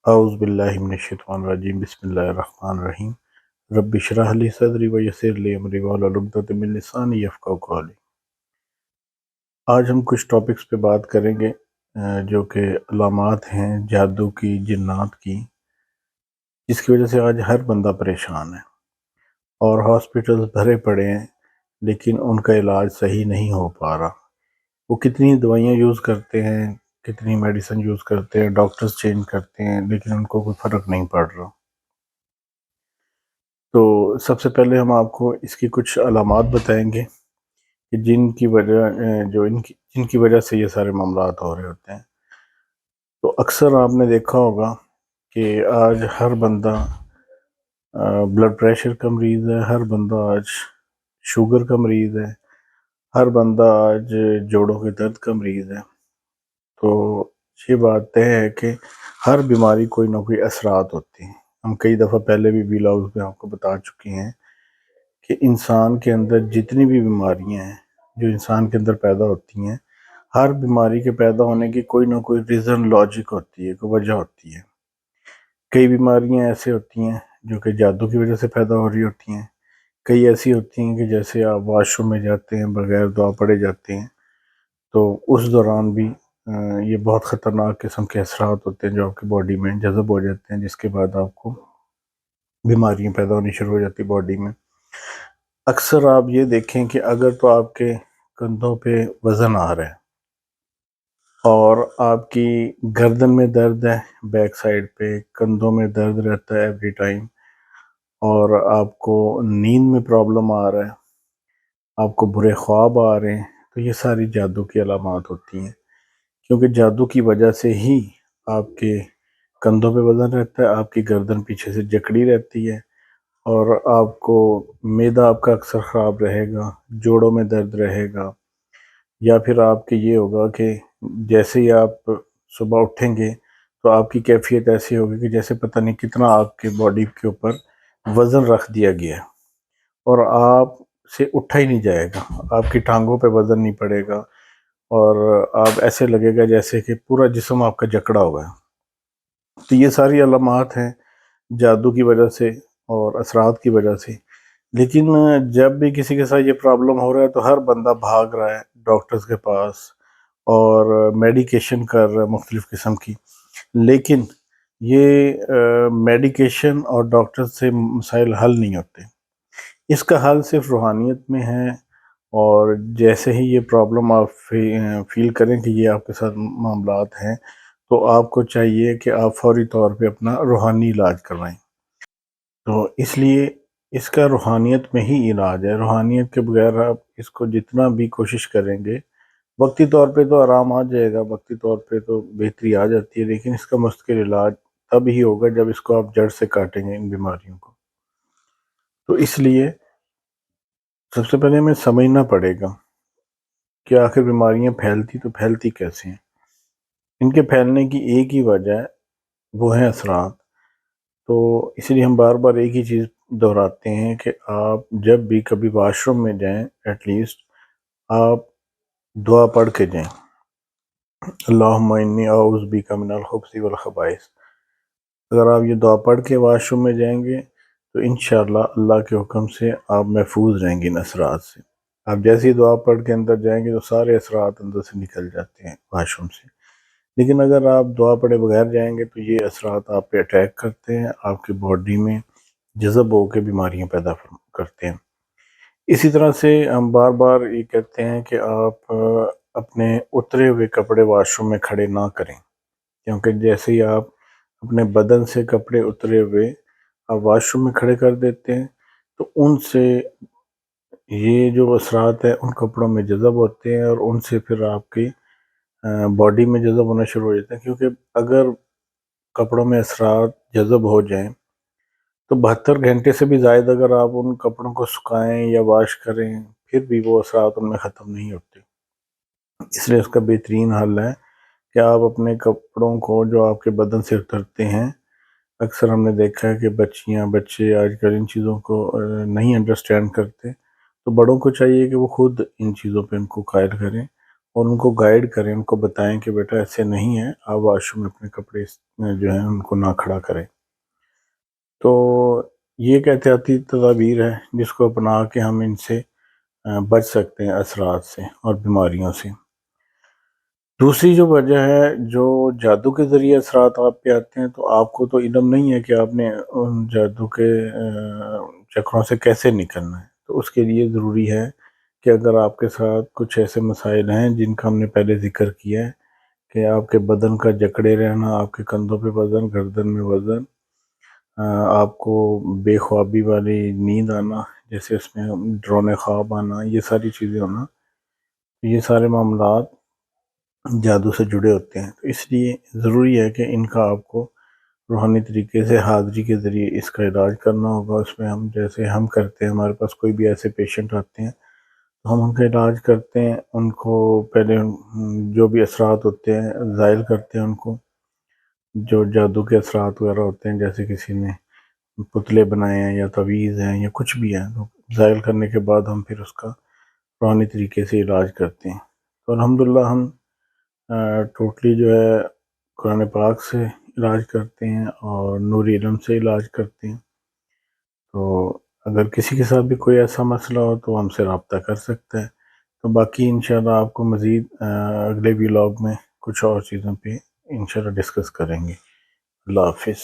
اعوذ باللہ من الشیطان الرجیم بسم اللہ الرحمن الرحیم رب اشرح لی صدری ویسر لی امری واحلل عقدۃ من لسانی یفقہوا قولی۔ آج ہم کچھ ٹاپکس پہ بات کریں گے جو کہ علامات ہیں جادو کی، جنات کی، جس کی وجہ سے آج ہر بندہ پریشان ہے اور ہاسپٹلز بھرے پڑے ہیں، لیکن ان کا علاج صحیح نہیں ہو پا رہا۔ وہ کتنی دوائیاں یوز کرتے ہیں، کتنی میڈیسن یوز کرتے ہیں، ڈاکٹرز چینج کرتے ہیں، لیکن ان کو کوئی فرق نہیں پڑ رہا۔ تو سب سے پہلے ہم آپ کو اس کی کچھ علامات بتائیں گے کہ جن کی وجہ سے یہ سارے معاملات ہو رہے ہوتے ہیں۔ تو اکثر آپ نے دیکھا ہوگا کہ آج ہر بندہ بلڈ پریشر کا مریض ہے، ہر بندہ آج شوگر کا مریض ہے، ہر بندہ آج جوڑوں کے درد کا مریض ہے۔ تو یہ بات طے ہے کہ ہر بیماری کوئی نہ کوئی اثرات ہوتی ہیں۔ ہم کئی دفعہ پہلے بھی ویلاگز میں آپ کو بتا چکے ہیں کہ انسان کے اندر جتنی بھی بیماریاں ہیں جو انسان کے اندر پیدا ہوتی ہیں، ہر بیماری کے پیدا ہونے کی کوئی نہ کوئی ریزن، لاجک ہوتی ہے، کوئی وجہ ہوتی ہے۔ کئی بیماریاں ایسے ہوتی ہیں جو کہ جادو کی وجہ سے پیدا ہو رہی ہوتی ہیں، کئی ایسی ہوتی ہیں کہ جیسے آپ واش روم میں جاتے ہیں، بغیر دعا پڑے جاتے ہیں، تو اس دوران بھی یہ بہت خطرناک قسم کے اثرات ہوتے ہیں جو آپ کی باڈی میں جذب ہو جاتے ہیں، جس کے بعد آپ کو بیماریاں پیدا ہونی شروع ہو جاتی باڈی میں۔ اکثر آپ یہ دیکھیں کہ اگر تو آپ کے کندھوں پہ وزن آ رہا ہے اور آپ کی گردن میں درد ہے، بیک سائڈ پہ کندھوں میں درد رہتا ہے ایوری ٹائم، اور آپ کو نیند میں پرابلم آ رہا ہے، آپ کو برے خواب آ رہے ہیں، تو یہ ساری جادو کی علامات ہوتی ہیں، کیونکہ جادو کی وجہ سے ہی آپ کے کندھوں پہ وزن رہتا ہے، آپ کی گردن پیچھے سے جکڑی رہتی ہے، اور آپ کو معدہ آپ کا اکثر خراب رہے گا، جوڑوں میں درد رہے گا، یا پھر آپ کے یہ ہوگا کہ جیسے ہی آپ صبح اٹھیں گے تو آپ کی کیفیت ایسی ہوگی کہ جیسے پتہ نہیں کتنا آپ کے باڈی کے اوپر وزن رکھ دیا گیا ہے، اور آپ سے اٹھا ہی نہیں جائے گا، آپ کی ٹانگوں پہ وزن نہیں پڑے گا، اور آپ ایسے لگے گا جیسے کہ پورا جسم آپ کا جکڑا ہوا ہے۔ تو یہ ساری علامات ہیں جادو کی وجہ سے اور اثرات کی وجہ سے۔ لیکن جب بھی کسی کے ساتھ یہ پرابلم ہو رہا ہے تو ہر بندہ بھاگ رہا ہے ڈاکٹرز کے پاس اور میڈیکیشن کر رہا ہے مختلف قسم کی، لیکن یہ میڈیکیشن اور ڈاکٹر سے مسائل حل نہیں ہوتے۔ اس کا حل صرف روحانیت میں ہے، اور جیسے ہی یہ پرابلم آپ فیل کریں کہ یہ آپ کے ساتھ معاملات ہیں، تو آپ کو چاہیے کہ آپ فوری طور پہ اپنا روحانی علاج کروائیں۔ تو اس لیے اس کا روحانیت میں ہی علاج ہے۔ روحانیت کے بغیر آپ اس کو جتنا بھی کوشش کریں گے، وقتی طور پہ تو آرام آ جائے گا، وقتی طور پہ تو بہتری آ جاتی ہے، لیکن اس کا مستقل علاج تب ہی ہوگا جب اس کو آپ جڑ سے کاٹیں گے، ان بیماریوں کو۔ تو اس لیے سب سے پہلے ہمیں سمجھنا پڑے گا کہ آخر بیماریاں پھیلتی کیسے ہیں۔ ان کے پھیلنے کی ایک ہی وجہ ہے، وہ ہیں اثرات۔ تو اس لیے ہم بار بار ایک ہی چیز دہراتے ہیں کہ آپ جب بھی کبھی واش روم میں جائیں، ایٹ لیسٹ آپ دعا پڑھ کے جائیں، اللہم انی اعوذ بک من الخبث والخبائث۔ اگر آپ یہ دعا پڑھ کے واش روم میں جائیں گے تو انشاءاللہ اللہ کے حکم سے آپ محفوظ رہیں گے ان اثرات سے۔ آپ جیسی دعا پڑھ کے اندر جائیں گے تو سارے اثرات اندر سے نکل جاتے ہیں واش روم سے۔ لیکن اگر آپ دعا پڑھے بغیر جائیں گے تو یہ اثرات آپ پہ اٹیک کرتے ہیں، آپ کی باڈی میں جذب ہو کے بیماریاں پیدا کرتے ہیں۔ اسی طرح سے ہم بار بار یہ کہتے ہیں کہ آپ اپنے اترے ہوئے کپڑے واش روم میں کھڑے نہ کریں، کیونکہ جیسے ہی آپ اپنے بدن سے کپڑے اترے ہوئے آپ واش روم میں کھڑے کر دیتے ہیں تو ان سے یہ جو اثرات ہیں ان کپڑوں میں جذب ہوتے ہیں، اور ان سے پھر آپ کی باڈی میں جذب ہونا شروع ہو جاتا ہے، کیونکہ اگر کپڑوں میں اثرات جذب ہو جائیں تو 72 گھنٹے سے بھی زائد اگر آپ ان کپڑوں کو سکھائیں یا واش کریں، پھر بھی وہ اثرات ان میں ختم نہیں ہوتے۔ اس لیے اس کا بہترین حل ہے کہ آپ اپنے کپڑوں کو جو آپ کے بدن سے اترتے ہیں، اکثر ہم نے دیکھا ہے کہ بچیاں بچے آج کل ان چیزوں کو نہیں انڈرسٹینڈ کرتے، تو بڑوں کو چاہیے کہ وہ خود ان چیزوں پہ ان کو قائل کریں اور ان کو گائیڈ کریں، ان کو بتائیں کہ بیٹا ایسے نہیں ہے، آپ واش روم میں اپنے کپڑے جو ہیں ان کو نہ کھڑا کریں۔ تو یہ ایک احتیاطی تدابیر ہے جس کو اپنا کے ہم ان سے بچ سکتے ہیں اثرات سے اور بیماریوں سے۔ دوسری جو وجہ ہے، جو جادو کے ذریعے اثرات آپ پہ آتے ہیں، تو آپ کو تو علم نہیں ہے کہ آپ نے ان جادو کے چکروں سے کیسے نکلنا ہے۔ تو اس کے لیے ضروری ہے کہ اگر آپ کے ساتھ کچھ ایسے مسائل ہیں جن کا ہم نے پہلے ذکر کیا ہے کہ آپ کے بدن کا جکڑے رہنا، آپ کے کندھوں پہ وزن، گردن میں وزن، آپ کو بے خوابی والی نیند آنا، جیسے اس میں ڈرونے خواب آنا، یہ ساری چیزیں ہونا، یہ سارے معاملات جادو سے جڑے ہوتے ہیں۔ تو اس لیے ضروری ہے کہ ان کا آپ کو روحانی طریقے سے حاضری کے ذریعے اس کا علاج کرنا ہوگا۔ اس میں ہم جیسے ہم کرتے ہیں، ہمارے پاس کوئی بھی ایسے پیشنٹ آتے ہیں تو ہم ان کا علاج کرتے ہیں، ان کو پہلے جو بھی اثرات ہوتے ہیں زائل کرتے ہیں، ان کو جو جادو کے اثرات وغیرہ ہوتے ہیں، جیسے کسی نے پتلے بنائے ہیں یا تعویذ ہیں یا کچھ بھی ہے، تو زائل کرنے کے بعد ہم پھر اس کا روحانی طریقے سے علاج کرتے ہیں۔ تو الحمدللہ ہم ٹوٹلی جو ہے قرآن پاک سے علاج کرتے ہیں اور نور علم سے علاج کرتے ہیں۔ تو اگر کسی کے ساتھ بھی کوئی ایسا مسئلہ ہو تو ہم سے رابطہ کر سکتا ہے۔ تو باقی انشاءاللہ آپ کو مزید اگلے ولاگ میں کچھ اور چیزوں پہ انشاءاللہ ڈسکس کریں گے۔ اللہ حافظ۔